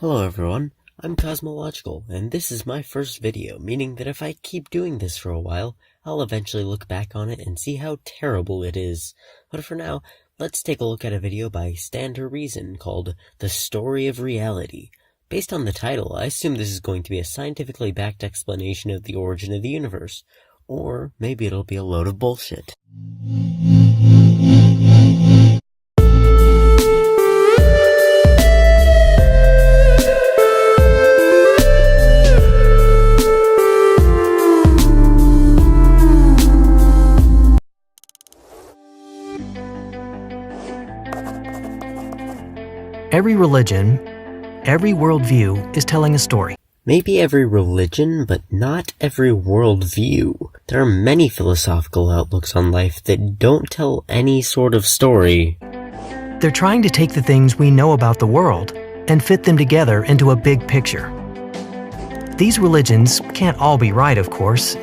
Hello everyone, I'm Cosmological, and this is my first video, meaning that if I keep doing this for a while, I'll eventually look back on it and see how terrible it is. But for now, let's take a look at a video by Stand to Reason called The Story of Reality. Based on the title, I assume this is going to be a scientifically backed explanation of the origin of the universe. Or maybe it'll be a load of bullshit. Every religion, every worldview is telling a story. Maybe every religion, but not every worldview. There are many philosophical outlooks on life that don't tell any sort of story. They're trying to take the things we know about the world and fit them together into a big picture. These religions can't all be right, of course.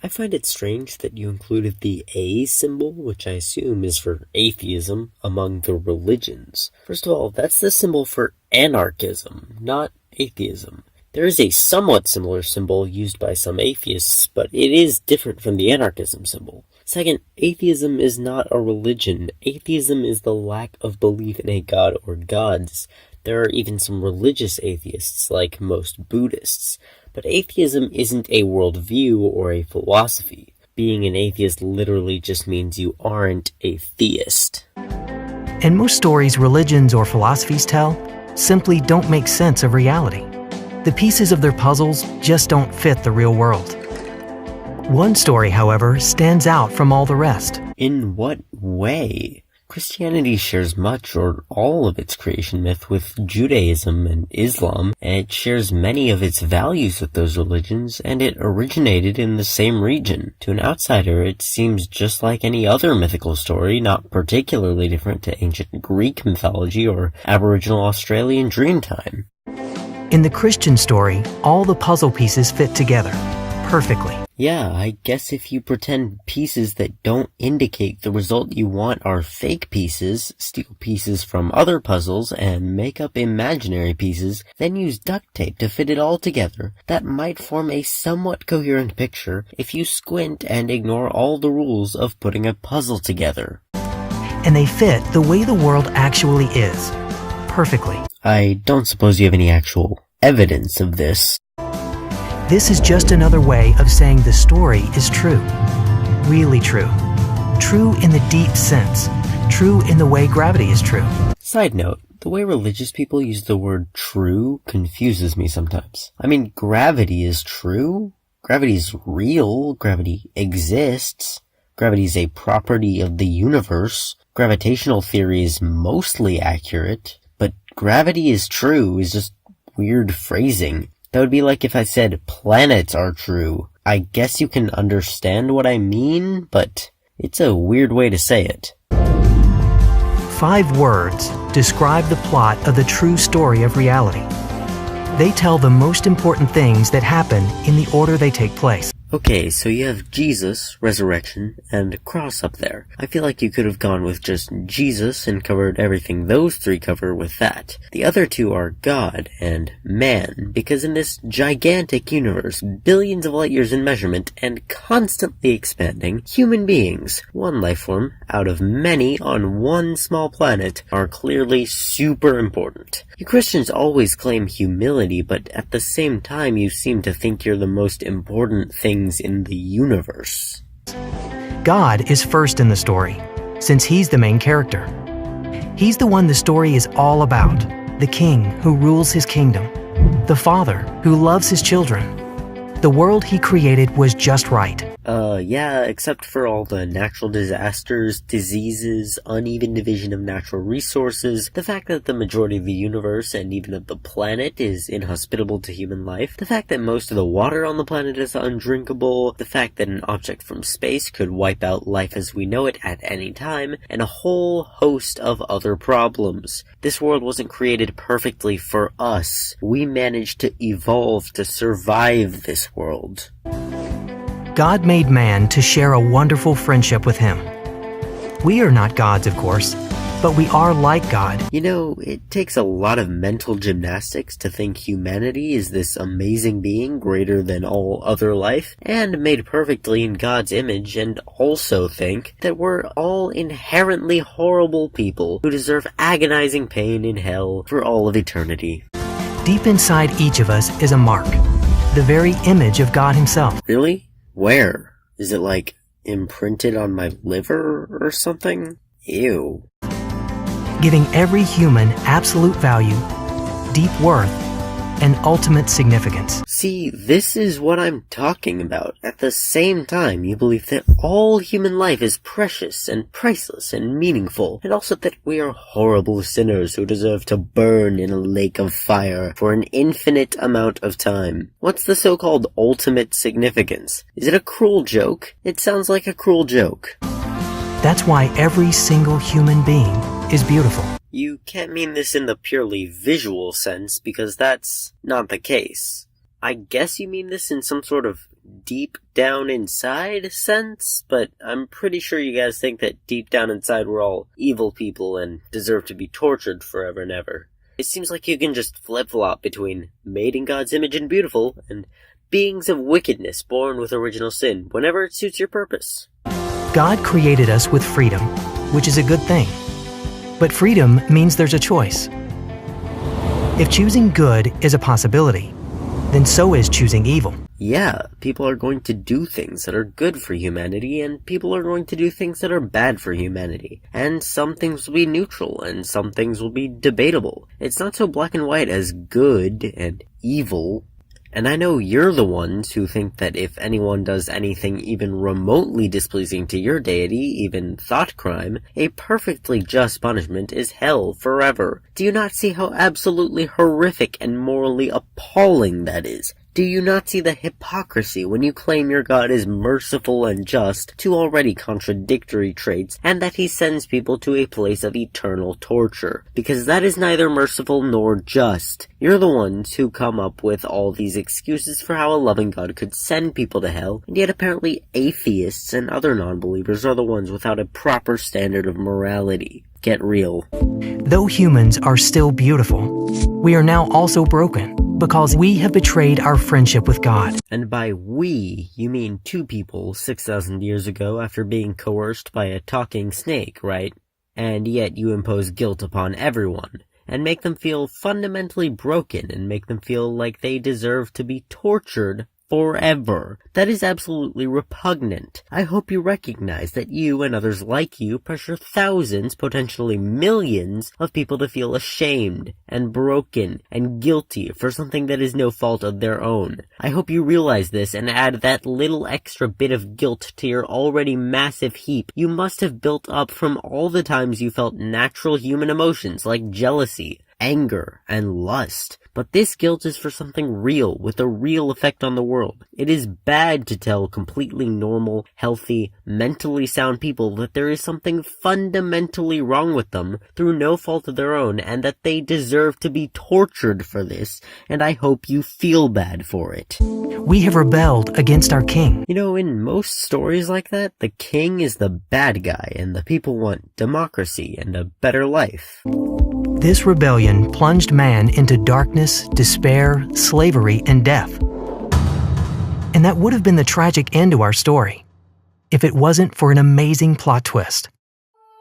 I find it strange that you included the A symbol, which I assume is for atheism, among the religions. First of all, that's the symbol for anarchism, not atheism. There is a somewhat similar symbol used by some atheists, but it is different from the anarchism symbol. Second, atheism is not a religion. Atheism is the lack of belief in a god or gods. There are even some religious atheists, like most Buddhists. But atheism isn't a worldview or a philosophy. Being an atheist literally just means you aren't a theist. And most stories religions or philosophies tell simply don't make sense of reality. The pieces of their puzzles just don't fit the real world. One story, however, stands out from all the rest. In what way? Christianity shares much or all of its creation myth with Judaism and Islam, and it shares many of its values with those religions, and it originated in the same region. To an outsider, it seems just like any other mythical story, not particularly different to ancient Greek mythology or Aboriginal Australian Dreamtime. In the Christian story, all the puzzle pieces fit together perfectly. Yeah, I guess if you pretend pieces that don't indicate the result you want are fake pieces, steal pieces from other puzzles, and make up imaginary pieces, then use duct tape to fit it all together, that might form a somewhat coherent picture if you squint and ignore all the rules of putting a puzzle together. And they fit the way the world actually is. Perfectly. I don't suppose you have any actual evidence of this. This is just another way of saying the story is true. Really true. True in the deep sense. True in the way gravity is true. Side note, the way religious people use the word true confuses me sometimes. I mean, gravity is true. Gravity is real. Gravity exists. Gravity is a property of the universe. Gravitational theory is mostly accurate. But gravity is true is just weird phrasing. That would be like if I said planets are true. I guess you can understand what I mean, but it's a weird way to say it. 5 words describe the plot of the true story of reality. They tell the most important things that happen in the order they take place. Okay, so you have Jesus, resurrection, and cross up there. I feel like you could have gone with just Jesus and covered everything those 3 cover with that. The other 2 are God and man, because in this gigantic universe, billions of light years in measurement, and constantly expanding, human beings, one life form out of many on one small planet, are clearly super important. You Christians always claim humility, but at the same time you seem to think you're the most important things in the universe. God is first in the story, since he's the main character. He's the one the story is all about, the king who rules his kingdom, the father who loves his children. The world he created was just right. Yeah, except for all the natural disasters, diseases, uneven division of natural resources, the fact that the majority of the universe and even of the planet is inhospitable to human life, the fact that most of the water on the planet is undrinkable, the fact that an object from space could wipe out life as we know it at any time, and a whole host of other problems. This world wasn't created perfectly for us. We managed to evolve to survive this world. God made man to share a wonderful friendship with him. We are not gods, of course. but we are like God. You know, it takes a lot of mental gymnastics to think humanity is this amazing being greater than all other life, and made perfectly in God's image, and also think that we're all inherently horrible people who deserve agonizing pain in hell for all of eternity. Deep inside each of us is a mark, the very image of God himself. Really? Where? Is it like imprinted on my liver or something? Ew. Giving every human absolute value, deep worth, and ultimate significance. See, this is what I'm talking about. At the same time, you believe that all human life is precious and priceless and meaningful, and also that we are horrible sinners who deserve to burn in a lake of fire for an infinite amount of time. What's the so-called ultimate significance? Is it a cruel joke? It sounds like a cruel joke. That's why every single human being is beautiful. You can't mean this in the purely visual sense, because that's not the case. I guess you mean this in some sort of deep down inside sense, but I'm pretty sure you guys think that deep down inside we're all evil people and deserve to be tortured forever and ever. It seems like you can just flip-flop between made in God's image and beautiful, and beings of wickedness born with original sin, whenever it suits your purpose. God created us with freedom, which is a good thing. But freedom means there's a choice. If choosing good is a possibility, then so is choosing evil. Yeah, people are going to do things that are good for humanity, and people are going to do things that are bad for humanity. And some things will be neutral, and some things will be debatable. It's not so black and white as good and evil. And I know you're the ones who think that if anyone does anything even remotely displeasing to your deity, even thought crime, a perfectly just punishment is hell forever. Do you not see how absolutely horrific and morally appalling that is? Do you not see the hypocrisy when you claim your God is merciful and just, two already contradictory traits, and that he sends people to a place of eternal torture? Because that is neither merciful nor just. You're the ones who come up with all these excuses for how a loving God could send people to hell, and yet apparently atheists and other non-believers are the ones without a proper standard of morality. Get real. Though humans are still beautiful, we are now also broken, because we have betrayed our friendship with God. And by we, you mean two people 6,000 years ago after being coerced by a talking snake, right? And yet you impose guilt upon everyone, and make them feel fundamentally broken, and make them feel like they deserve to be tortured forever. That is absolutely repugnant. I hope you recognize that you and others like you pressure thousands, potentially millions, of people to feel ashamed and broken and guilty for something that is no fault of their own. I hope you realize this and add that little extra bit of guilt to your already massive heap you must have built up from all the times you felt natural human emotions like jealousy, anger, and lust. But this guilt is for something real, with a real effect on the world. It is bad to tell completely normal, healthy, mentally sound people that there is something fundamentally wrong with them through no fault of their own, and that they deserve to be tortured for this, and I hope you feel bad for it. We have rebelled against our king. You know, in most stories like that, the king is the bad guy, and the people want democracy and a better life. This rebellion plunged man into darkness, despair, slavery, and death. And that would have been the tragic end to our story, if it wasn't for an amazing plot twist.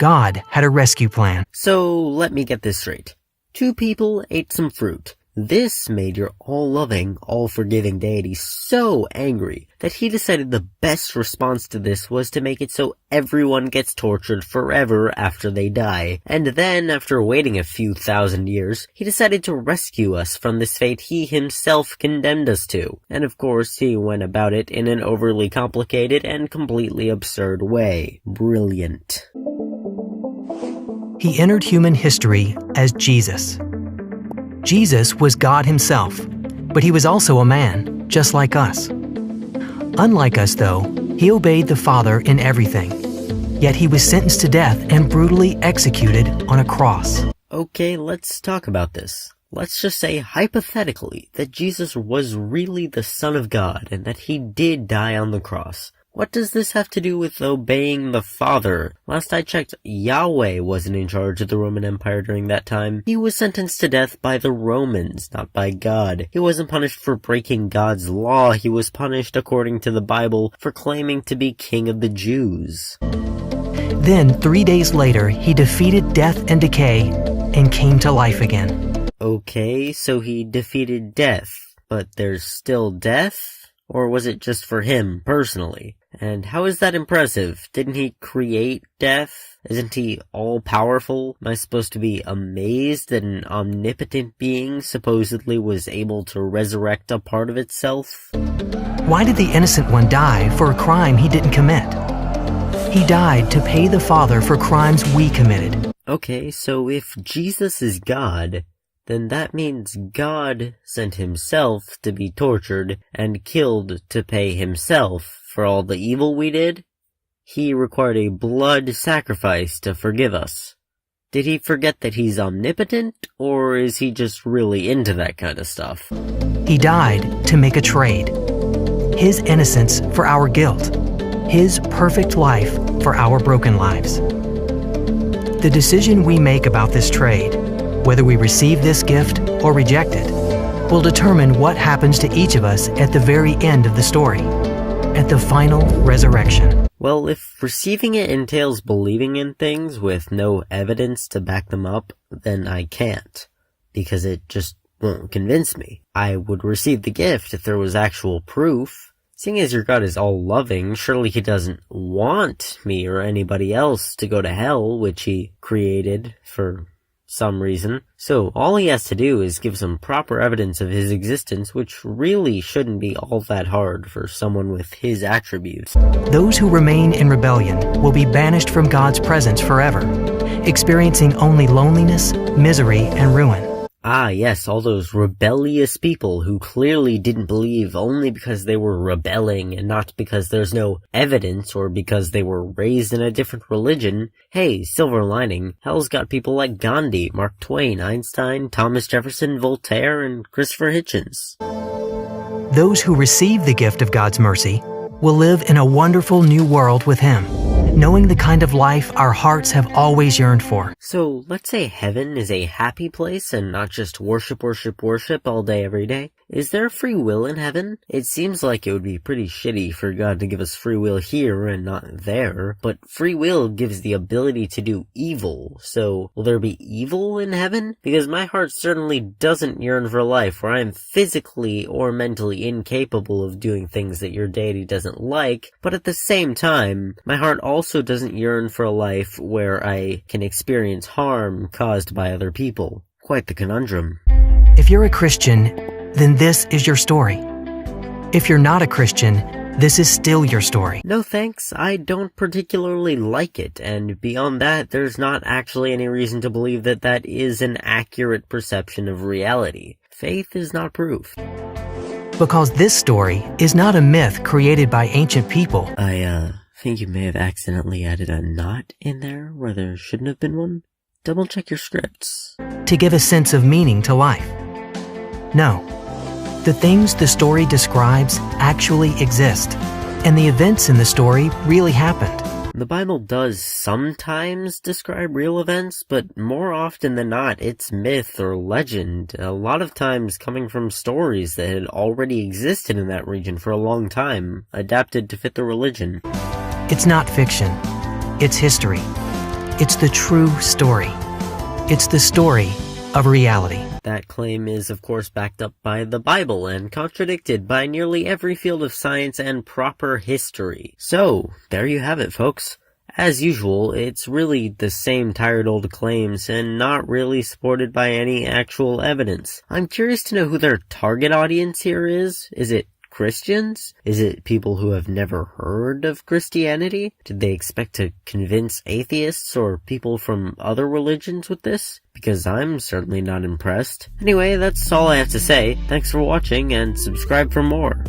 God had a rescue plan. So, let me get this straight. Two people ate some fruit. This made your all-loving, all-forgiving deity so angry that he decided the best response to this was to make it so everyone gets tortured forever after they die. And then, after waiting a few thousand years, he decided to rescue us from this fate he himself condemned us to. And of course, he went about it in an overly complicated and completely absurd way. Brilliant. He entered human history as Jesus. Jesus was God himself, but he was also a man, just like us. Unlike us, though, he obeyed the Father in everything. Yet he was sentenced to death and brutally executed on a cross. Okay, let's talk about this. Let's just say, hypothetically, that Jesus was really the Son of God and that he did die on the cross. What does this have to do with obeying the Father? Last I checked, Yahweh wasn't in charge of the Roman Empire during that time. He was sentenced to death by the Romans, not by God. He wasn't punished for breaking God's law. He was punished, according to the Bible, for claiming to be king of the Jews. Then, 3 days later, he defeated death and decay and came to life again. Okay, so he defeated death, but there's still death? Or was it just for him, personally? And how is that impressive? Didn't he create death? Isn't he all-powerful? Am I supposed to be amazed that an omnipotent being supposedly was able to resurrect a part of itself? Why did the innocent one die for a crime he didn't commit? He died to pay the Father for crimes we committed. Okay, so if Jesus is God, then that means God sent himself to be tortured and killed to pay himself for all the evil we did? He required a blood sacrifice to forgive us. Did he forget that he's omnipotent, or is he just really into that kind of stuff? He died to make a trade. His innocence for our guilt. His perfect life for our broken lives. The decision we make about this trade, whether we receive this gift or reject it, will determine what happens to each of us at the very end of the story, at the final resurrection. Well, if receiving it entails believing in things with no evidence to back them up, then I can't, because it just won't convince me. I would receive the gift if there was actual proof. Seeing as your God is all-loving, surely he doesn't want me or anybody else to go to hell, which he created for some reason. So all he has to do is give some proper evidence of his existence, which really shouldn't be all that hard for someone with his attributes. Those who remain in rebellion will be banished from God's presence forever, experiencing only loneliness, misery, and ruin. Ah, yes, all those rebellious people who clearly didn't believe only because they were rebelling and not because there's no evidence or because they were raised in a different religion. Hey, silver lining, hell's got people like Gandhi, Mark Twain, Einstein, Thomas Jefferson, Voltaire, and Christopher Hitchens. Those who receive the gift of God's mercy will live in a wonderful new world with him, knowing the kind of life our hearts have always yearned for. So, let's say heaven is a happy place and not just worship, worship, worship all day every day. Is there free will in heaven? It seems like it would be pretty shitty for God to give us free will here and not there, but free will gives the ability to do evil, so will there be evil in heaven? Because my heart certainly doesn't yearn for a life where I am physically or mentally incapable of doing things that your deity doesn't like, but at the same time, my heart also doesn't yearn for a life where I can experience harm caused by other people. Quite the conundrum. If you're a Christian, then this is your story. If you're not a Christian, this is still your story. No thanks, I don't particularly like it, and beyond that, there's not actually any reason to believe that that is an accurate perception of reality. Faith is not proof. Because this story is not a myth created by ancient people. I think you may have accidentally added a not in there where there shouldn't have been one. Double check your scripts. To give a sense of meaning to life. No. The things the story describes actually exist, and the events in the story really happened. The Bible does sometimes describe real events, but more often than not, it's myth or legend, a lot of times coming from stories that had already existed in that region for a long time, adapted to fit the religion. It's not fiction. It's history. It's the true story. It's the story of reality. That claim is, of course, backed up by the Bible and contradicted by nearly every field of science and proper history. So, there you have it, folks. As usual, it's really the same tired old claims and not really supported by any actual evidence. I'm curious to know who their target audience here is. Is it Christians? Is it people who have never heard of Christianity? Did they expect to convince atheists or people from other religions with this? Because I'm certainly not impressed. Anyway, that's all I have to say. Thanks for watching and subscribe for more.